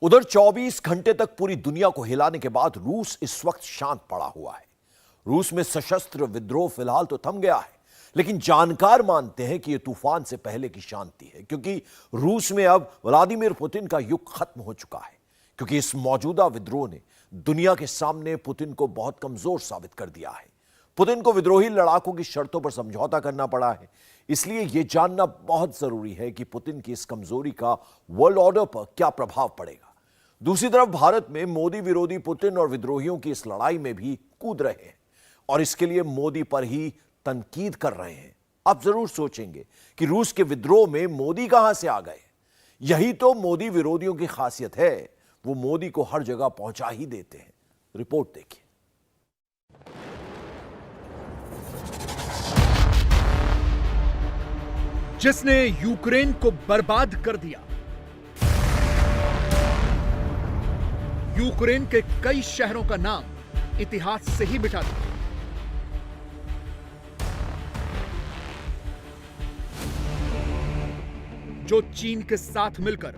उधर 24 घंटे तक पूरी दुनिया को हिलाने के बाद रूस इस वक्त शांत पड़ा हुआ है। रूस में सशस्त्र विद्रोह फिलहाल तो थम गया है, लेकिन जानकार मानते हैं कि यह तूफान से पहले की शांति है, क्योंकि रूस में अब व्लादिमीर पुतिन का युग खत्म हो चुका है। क्योंकि इस मौजूदा विद्रोह ने दुनिया के सामने पुतिन को बहुत कमजोर साबित कर दिया है। पुतिन को विद्रोही लड़ाकों की शर्तों पर समझौता करना पड़ा है। इसलिए यह जानना बहुत जरूरी है कि पुतिन की इस कमजोरी का वर्ल्ड ऑर्डर पर क्या प्रभाव पड़ेगा। दूसरी तरफ भारत में मोदी विरोधी पुतिन और विद्रोहियों की इस लड़ाई में भी कूद रहे हैं और इसके लिए मोदी पर ही तनकीद कर रहे हैं। आप जरूर सोचेंगे कि रूस के विद्रोह में मोदी कहां से आ गए। यही तो मोदी विरोधियों की खासियत है, वो मोदी को हर जगह पहुंचा ही देते हैं। रिपोर्ट देखिए। जिसने यूक्रेन को बर्बाद कर दिया, यूक्रेन के कई शहरों का नाम इतिहास से ही मिटा दिया। जो चीन के साथ मिलकर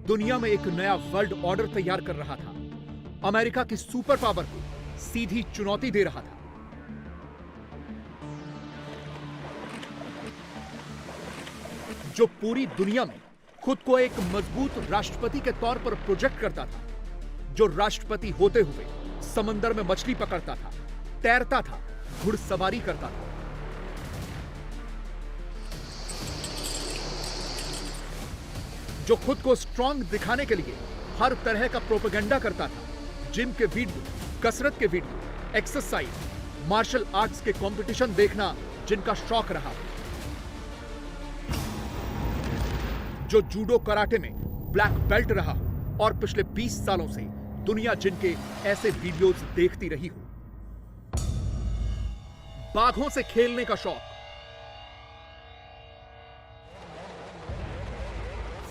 दुनिया में एक नया वर्ल्ड ऑर्डर तैयार कर रहा था, अमेरिका की सुपर पावर को सीधी चुनौती दे रहा था। जो पूरी दुनिया में खुद को एक मजबूत राष्ट्रपति के तौर पर प्रोजेक्ट करता था, जो राष्ट्रपति होते हुए समंदर में मछली पकड़ता था, तैरता था, घुड़सवारी करता था। जो खुद को स्ट्रांग दिखाने के लिए हर तरह का प्रोपेगेंडा करता था। जिम के वीडियो, कसरत के वीडियो, एक्सरसाइज, मार्शल आर्ट्स के कंपटीशन देखना जिनका शौक रहा। जो जूडो कराटे में ब्लैक बेल्ट रहा हो और पिछले 20 सालों से दुनिया जिनके ऐसे वीडियोस देखती रही हो। बाघों से खेलने का शौक,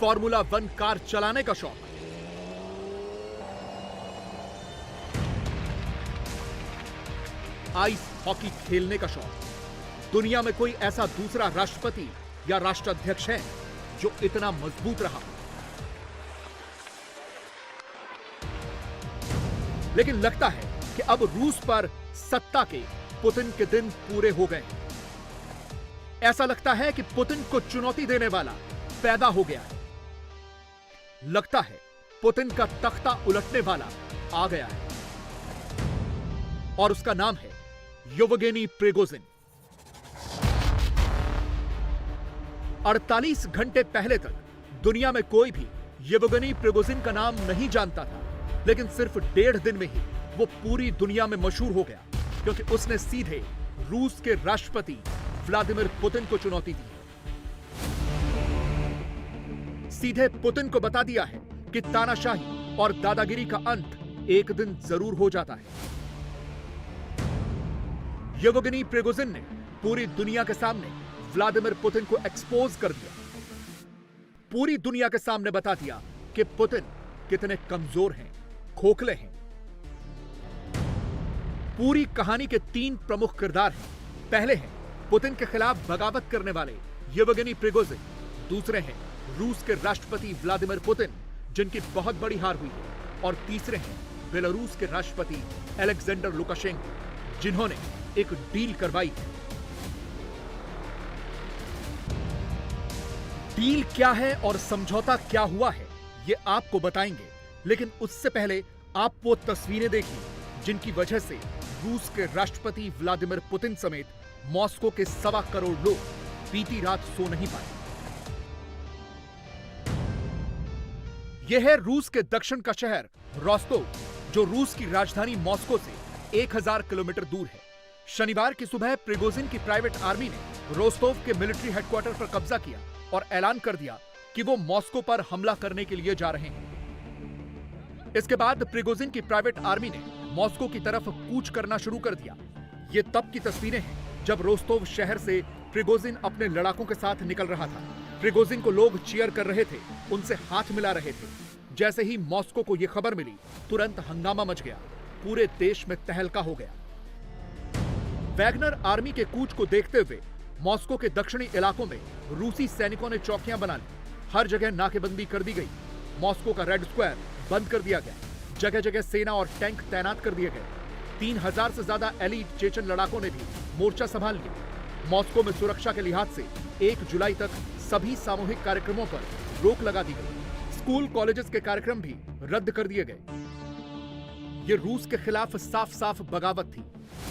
फॉर्मूला 1 कार चलाने का शौक, आइस हॉकी खेलने का शौक। दुनिया में कोई ऐसा दूसरा राष्ट्रपति या राष्ट्राध्यक्ष है जो इतना मजबूत रहा। लेकिन लगता है कि अब रूस पर सत्ता के पुतिन के दिन पूरे हो गए। ऐसा लगता है कि पुतिन को चुनौती देने वाला पैदा हो गया है। लगता है पुतिन का तख्ता उलटने वाला आ गया है और उसका नाम है येवगेनी प्रिगोजिन। 48 घंटे पहले तक दुनिया में कोई भी येवगेनी प्रिगोजिन का नाम नहीं जानता था, लेकिन सिर्फ 1.5 दिन में ही वो पूरी दुनिया में मशहूर हो गया, क्योंकि उसने सीधे रूस के राष्ट्रपति व्लादिमीर पुतिन को चुनौती दी। सीधे पुतिन को बता दिया है कि तानाशाही और दादागिरी का अंत एक दिन जरूर हो जाता है। येवगेनी प्रिगोजिन ने पूरी दुनिया के सामने व्लादिमीर पुतिन को एक्सपोज कर दिया। पूरी दुनिया के सामने बता दिया कि पुतिन कितने कमजोर हैं, खोखले हैं। पूरी कहानी के 3 प्रमुख किरदार हैं। पहले हैं पुतिन के खिलाफ बगावत करने वाले येवगेनी प्रिगोजिन। दूसरे हैं रूस के राष्ट्रपति व्लादिमीर पुतिन, जिनकी बहुत बड़ी हार हुई है। और तीसरे हैं बेलारूस के राष्ट्रपति अलेक्जेंडर लुकाशेंको, जिन्होंने एक डील करवाई है। डील क्या है और समझौता क्या हुआ है, ये आपको बताएंगे, लेकिन उससे पहले आप वो तस्वीरें देखिए जिनकी वजह से रूस के राष्ट्रपति व्लादिमीर पुतिन समेत मॉस्को के 1.25 करोड़ लोग बीती रात सो नहीं पाए। यह है रूस के दक्षिण का शहर रोस्टोव, जो रूस की राजधानी मॉस्को से 1000 किलोमीटर दूर है। शनिवार की सुबह प्रिगोजिन की प्राइवेट आर्मी ने रोस्टोव के मिलिट्री हेडक्वार्टर पर कब्जा किया और ऐलान कर दिया कि वो मॉस्को पर हमला करने के लिए जा रहे हैं। इसके बाद प्रिगोजिन की प्राइवेट आर्मी ने मॉस्को की तरफ कूच करना शुरू कर दिया। ये तब की तस्वीरें हैं जब रोस्टोव शहर से प्रिगोजिन अपने लड़ाकों के साथ निकल रहा था। प्रिगोजिन को लोग चीयर कर रहे थे, उनसे हाथ मिला रहे थे। जैसे ही मॉस्को को यह खबर मिली, तुरंत हंगामा मच गया। पूरे देश में तहलका हो गया। वैगनर आर्मी के कूच को देखते हुए मॉस्को के दक्षिणी इलाकों में रूसी सैनिकों ने चौकियां बना ली। हर जगह नाकेबंदी कर दी गई। मॉस्को का रेड स्क्वायर बंद कर दिया गया। जगह जगह सेना और टैंक तैनात कर दिए गए। 3000 से ज्यादा एलीट चेचन लड़ाकों ने भी मोर्चा संभाल लिया। मॉस्को में सुरक्षा के लिहाज से 1 जुलाई तक सभी सामूहिक कार्यक्रमों पर रोक लगा दी गई। स्कूल कॉलेजेस के कार्यक्रम भी रद्द कर दिए गए। ये रूस के खिलाफ साफ साफ बगावत थी।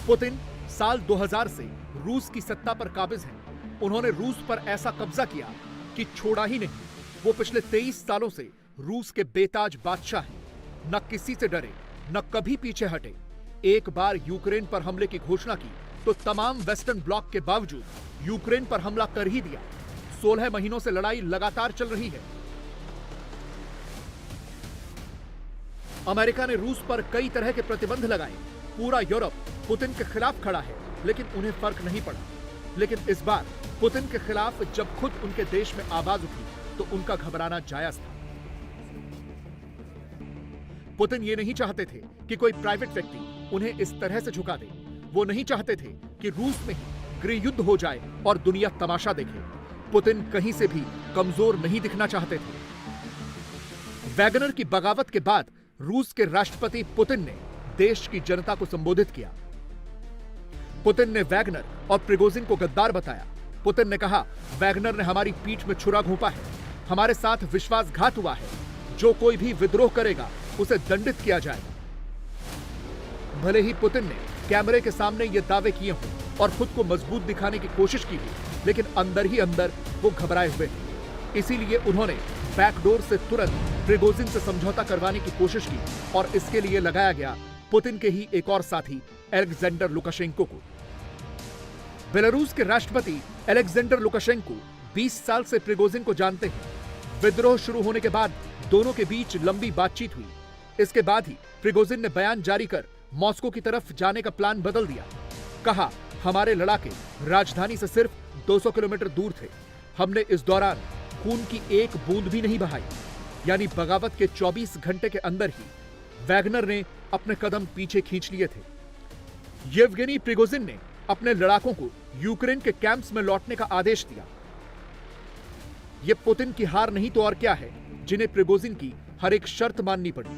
पुतिन साल 2000 से रूस की सत्ता पर काबिज हैं। उन्होंने रूस पर ऐसा कब्जा किया कि छोड़ा ही नहीं। वो पिछले 23 सालों से रूस के बेताज बादशाह हैं। न किसी से डरे, न कभी पीछे हटे। एक बार यूक्रेन पर हमले की घोषणा की तो तमाम वेस्टर्न ब्लॉक के बावजूद यूक्रेन पर हमला कर ही दिया। 16 महीनों से लड़ाई लगातार चल रही है। अमेरिका ने रूस पर कई तरह के प्रतिबंध लगाए। पूरा यूरोप पुतिन के खिलाफ खड़ा है, लेकिन उन्हें फर्क नहीं पड़ा। लेकिन इस बार पुतिन के खिलाफ जब खुद उनके देश में आवाज उठी तो उनका घबराना जायज था। पुतिन ये नहीं चाहते थे कि कोई प्राइवेट व्यक्ति उन्हें इस तरह से झुका दे। वो नहीं चाहते थे कि रूस में ही गृह युद्ध हो जाए और दुनिया तमाशा देखे। पुतिन कहीं से भी कमजोर नहीं दिखना चाहते थे। वैगनर की बगावत के बाद रूस के राष्ट्रपति पुतिन ने देश की जनता को संबोधित किया। पुतिन ने वैगनर और प्रिगोजिन को गद्दार बताया। पुतिन ने कहा, वैगनर ने हमारी पीठ में छुरा घोंपा है, हमारे साथ विश्वासघात हुआ है। जो कोई भी विद्रोह करेगा उसे दंडित किया जाएगा। भले ही पुतिन ने कैमरे के सामने ये दावे किए हों और खुद को मजबूत दिखाने की कोशिश की हो, लेकिन अंदर ही अंदर वो घबराए हुए थे। इसीलिए उन्होंने बैकडोर से तुरंत प्रिगोजिन से समझौता करवाने की कोशिश की और इसके लिए लगाया गया पुतिन के ही एक और साथी अलेक्जेंडर लुकाशेंको को। बेलारूस के राष्ट्रपति अलेक्जेंडर लुकाशेंको 20 साल से प्रिगोजिन को जानते हैं। विद्रोह शुरू होने के बाद दोनों के बीच लंबी बातचीत हुई। इसके बाद ही प्रिगोजिन ने बयान जारी कर मॉस्को की तरफ जाने का प्लान बदल दिया। कहा, हमारे लड़ाके राजधानी से सिर्फ 200 किलोमीटर दूर थे। हमने इस दौरान खून की एक बूंद भी नहीं बहाई। यानी बगावत के 24 घंटे के अंदर ही वैगनर ने अपने कदम पीछे खींच लिए थे। येवगेनी प्रिगोजिन ने अपने लड़ाकों को यूक्रेन के कैंप्स में लौटने का आदेश दिया। यह पुतिन की हार नहीं तो और क्या है, जिन्हें प्रिगोजिन की हर एक शर्त माननी पड़ी।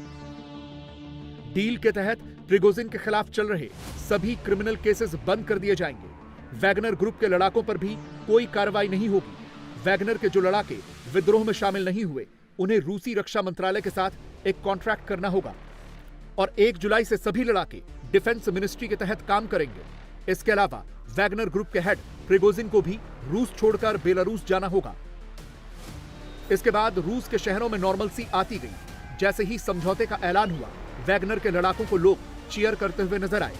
डील के तहत प्रिगोजिन के खिलाफ चल रहे सभी क्रिमिनल केसेस बंद कर दिए जाएंगे। वैगनर ग्रुप के लड़ाकों पर भी कोई कार्रवाई नहीं होगी। वैगनर के जो लड़ाके विद्रोह में शामिल नहीं हुए, उन्हें रूसी रक्षा मंत्रालय के साथ एक कॉन्ट्रैक्ट करना होगा और 1 जुलाई से सभी लड़ाके डिफेंस मिनिस्ट्री के तहत काम करेंगे। इसके अलावा वैगनर ग्रुप के हेड प्रिगोजिन को भी रूस छोड़कर बेलारूस जाना होगा। इसके बाद रूस के शहरों में नॉर्मलसी आती गई। जैसे ही समझौते का ऐलान हुआ, वैगनर के लड़ाकों को लोग चीयर करते हुए नजर आए।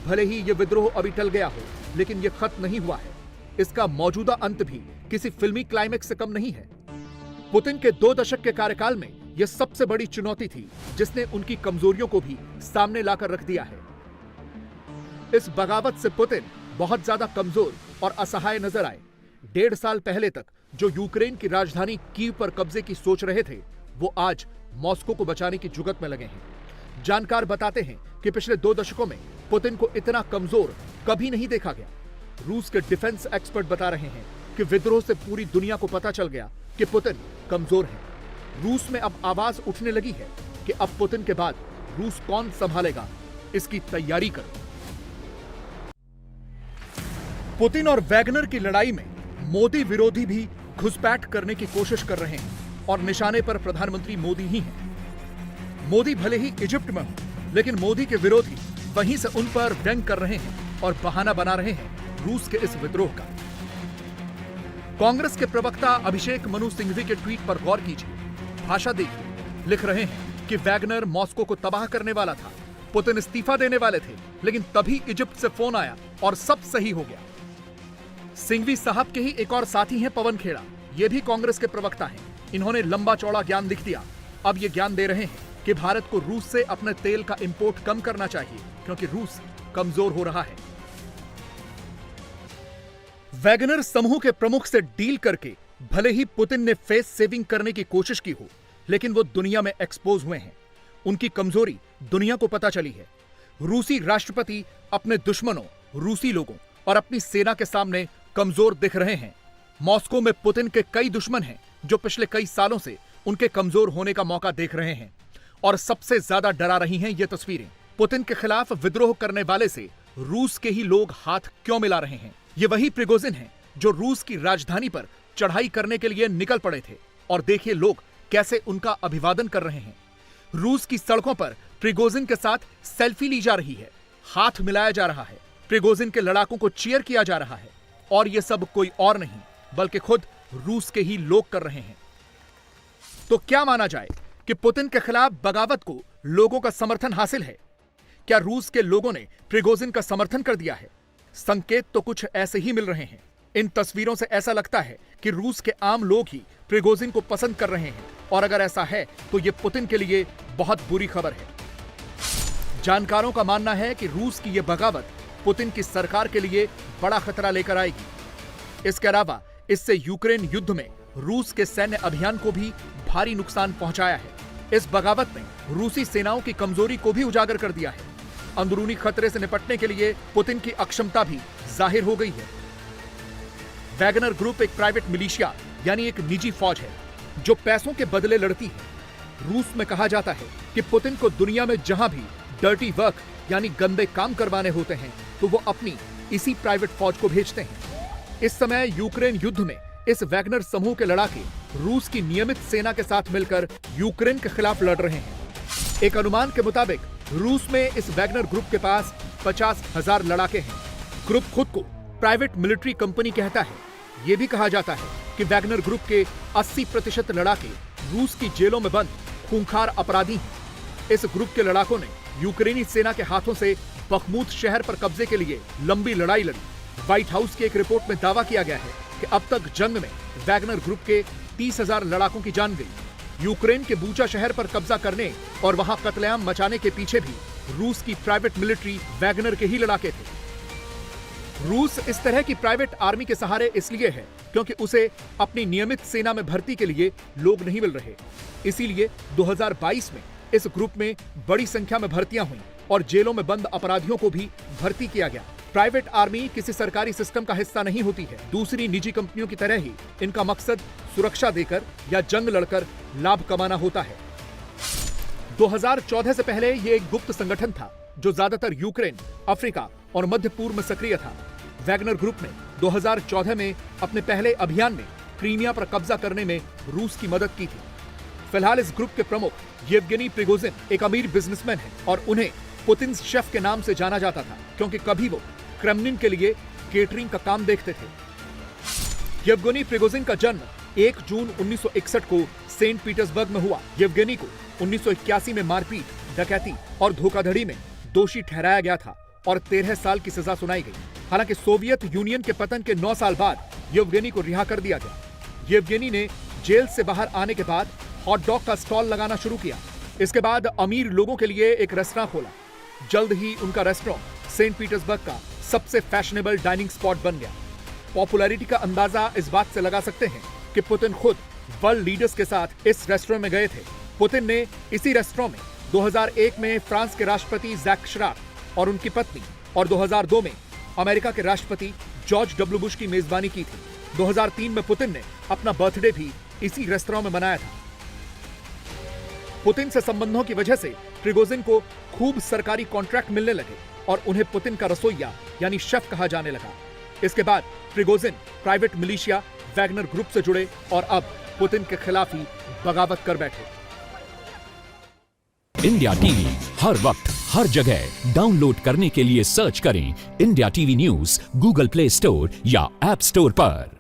भले ही यह विद्रोह अभी टल गया हो, लेकिन यह खत्म नहीं हुआ है। इसका मौजूदा अंत भी किसी फिल्मी क्लाइमेक्स से कम नहीं है। पुतिन के 2 दशक के कार्यकाल में यह सबसे बड़ी चुनौती थी, जिसने उनकी कमजोरियों को भी सामने लाकर रख दिया है। इस बगावत से पुतिन बहुत ज्यादा कमजोर और असहाय नजर आए। 1.5 साल पहले तक जो यूक्रेन की राजधानी कीव पर कब्जे की सोच रहे थे, वो आज मॉस्को को बचाने की जुगत में लगे हैं। जानकार बताते हैं कि पिछले 2 दशकों में पुतिन को इतना कमजोर कभी नहीं देखा गया। रूस के डिफेंस एक्सपर्ट बता रहे हैं कि विद्रोह से पूरी दुनिया को पता चल गया कि पुतिन कमजोर है। रूस में अब आवाज उठने लगी है कि अब पुतिन के बाद रूस कौन संभालेगा, इसकी तैयारी करो। पुतिन और वैगनर की लड़ाई में मोदी विरोधी भी घुसपैठ करने की कोशिश कर रहे हैं और निशाने पर प्रधानमंत्री मोदी ही हैं। मोदी भले ही इजिप्ट में हो, लेकिन मोदी के विरोधी वहीं से उन पर व्यंग कर रहे हैं और बहाना बना रहे हैं रूस के इस विद्रोह का। कांग्रेस के प्रवक्ता अभिषेक मनु सिंघवी के ट्वीट पर गौर कीजिए। भाषा देखिए। लिख रहे हैं कि वैगनर मॉस्को को तबाह करने वाला था, पुतिन इस्तीफा देने वाले थे, लेकिन तभी इजिप्ट से फोन आया और सब सही हो गया। सिंघवी साहब के ही एक और साथी हैं पवन खेड़ा। ये भी कांग्रेस के प्रवक्ता हैं। इन्होंने लंबा चौड़ा ज्ञान लिख दिया। अब ये ज्ञान दे रहे हैं कि भारत को रूस से अपने तेल का इंपोर्ट कम करना चाहिए, क्योंकि रूस कमजोर हो रहा है। वैगनर समूह के प्रमुख से डील करके भले ही पुतिन ने फेस सेविंग करने की कोशिश की हो, लेकिन वो दुनिया में एक्सपोज हुए हैं। उनकी कमजोरी दुनिया को पता चली है। रूसी राष्ट्रपति अपने दुश्मनों, रूसी लोगों और अपनी सेना के सामने कमजोर दिख रहे हैं। मॉस्को में पुतिन के कई दुश्मन हैं, जो पिछले कई सालों से उनके कमजोर होने का मौका देख रहे हैं। और सबसे ज्यादा डरा रही हैं ये तस्वीरें। पुतिन के खिलाफ विद्रोह करने वाले से रूस के ही लोग हाथ क्यों मिला रहे हैं? ये वही प्रिगोजिन हैं जो रूस की राजधानी पर चढ़ाई करने के लिए निकल पड़े थे, और देखिए लोग कैसे उनका अभिवादन कर रहे हैं। रूस की सड़कों पर प्रिगोजिन के साथ सेल्फी ली जा रही है, हाथ मिलाया जा रहा है, प्रिगोजिन के लड़ाकों को चीयर किया जा रहा है, और ये सब कोई और नहीं बल्कि खुद रूस के ही लोग कर रहे हैं। तो क्या माना जाए कि पुतिन के खिलाफ बगावत को लोगों का समर्थन हासिल है? क्या रूस के लोगों ने प्रिगोजिन का समर्थन कर दिया है? संकेत तो कुछ ऐसे ही मिल रहे हैं। इन तस्वीरों से ऐसा लगता है कि रूस के आम लोग ही प्रिगोजिन को पसंद कर रहे हैं, और अगर ऐसा है तो यह पुतिन के लिए बहुत बुरी खबर है। जानकारों का मानना है कि रूस की यह बगावत पुतिन की सरकार के लिए बड़ा खतरा लेकर आएगी। इसके अलावा इससे यूक्रेन युद्ध में रूस के सैन्य अभियान को भी भारी नुकसान पहुंचाया है। इस बगावत ने रूसी सेनाओं की कमजोरी को भी उजागर कर दिया है। अंदरूनी खतरे से निपटने के लिए पुतिन की अक्षमता भी जाहिर हो गई है। वैगनर ग्रुप एक प्राइवेट मिलिशिया यानी एक निजी फौज है जो पैसों के बदले लड़ती है। रूस में कहा जाता है कि पुतिन को दुनिया में जहां भी डर्टी वर्क यानी गंदे काम करवाने होते हैं तो वो अपनी इसी प्राइवेट फौज को भेजते हैं। इस समय यूक्रेन युद्ध में इस वैगनर समूह के लड़ाके रूस की नियमित सेना के साथ मिलकर यूक्रेन के खिलाफ लड़ रहे हैं। एक अनुमान के मुताबिक रूस में इस वैगनर ग्रुप के पास 50,000 लड़ाके हैं। ग्रुप खुद को प्राइवेट मिलिट्री कंपनी कहता है। यह भी कहा जाता है कि वैगनर ग्रुप के 80% लड़ाके रूस की जेलों में बंद खूंखार अपराधी हैं। इस ग्रुप के लड़ाकों ने यूक्रेनी सेना के हाथों से बखमूत शहर पर कब्जे के लिए लंबी लड़ाई लड़ी। व्हाइट हाउस की एक रिपोर्ट में दावा किया गया है कि अब तक जंग में वैगनर ग्रुप के 30,000 लड़ाकों की जान गई। यूक्रेन के बूचा शहर पर कब्जा करने और वहां कत्लेआम मचाने के पीछे भी रूस की प्राइवेट मिलिट्री वैगनर के ही लड़ाके थे। रूस इस तरह की प्राइवेट आर्मी के सहारे इसलिए है क्योंकि उसे अपनी नियमित सेना में भर्ती के लिए लोग नहीं मिल रहे। इसीलिए 2022 में इस ग्रुप में बड़ी संख्या में भर्तियां हुई और जेलों में बंद अपराधियों को भी भर्ती किया गया। प्राइवेट आर्मी किसी सरकारी सिस्टम का हिस्सा नहीं होती है। दूसरी निजी कंपनियों की तरह ही इनका मकसद सुरक्षा देकर या जंग लड़कर लाभ कमाना होता है। 2014 से पहले ये एक गुप्त संगठन था जो ज्यादातर यूक्रेन, अफ्रीका और मध्य पूर्व में सक्रिय था। वैगनर ग्रुप ने 2014 में अपने पहले अभियान में क्रीमिया पर कब्जा करने में रूस की मदद की थी। फिलहाल इस ग्रुप के प्रमुख येवगेनी प्रिगोजिन एक अमीर बिजनेसमैन है और उन्हें पुतिन शेफ के नाम से जाना जाता था क्योंकि कभी वो क्रेमलिन के लिए केटरिंग का काम देखते थे। येवगेनी प्रिगोजिन का जन्म 1 जून 1961 को सेंट पीटर्सबर्ग में हुआ। येवगेनी को 1981 में मारपीट, डकैती और धोखाधड़ी में दोषी ठहराया गया था और 13 साल की सजा सुनाई गई। हालांकि सोवियत यूनियन के पतन के 9 साल बाद येवगेनी को रिहा कर दिया गया। येवगेनी ने जेल से बाहर आने के बाद हॉट डॉग का स्टॉल लगाना शुरू किया। इसके बाद अमीर लोगों के लिए एक रेस्टोरेंट खोला। जल्द ही उनका रेस्टोरेंट सेंट पीटर्सबर्ग का सबसे फैशनेबल डाइनिंग स्पॉट बन गया। पॉपुलैरिटी का अंदाजा इस बात से लगा सकते हैं कि पुतिन खुद वर्ल्ड लीडर्स के साथ इस रेस्टोरेंट में गए थे। पुतिन ने इसी रेस्टोरेंट में 2001 में फ्रांस के राष्ट्रपति जैक शिराक और उनकी पत्नी और 2002 में अमेरिका के राष्ट्रपति जॉर्ज डब्ल्यू बुश की मेजबानी की थी। 2003 में पुतिन ने अपना बर्थडे भी इसी रेस्टोरेंट में मनाया था। पुतिन से संबंधों की वजह से प्रिगोजिन को खूब सरकारी कॉन्ट्रैक्ट मिलने लगे और उन्हें पुतिन का रसोइया यानी शेफ कहा जाने लगा। इसके बाद Prigozhin private militia Wagner group से जुड़े और अब पुतिन के खिलाफ ही बगावत कर बैठे। इंडिया टीवी हर वक्त हर जगह डाउनलोड करने के लिए सर्च करें India TV news Google play store या ऐप स्टोर पर।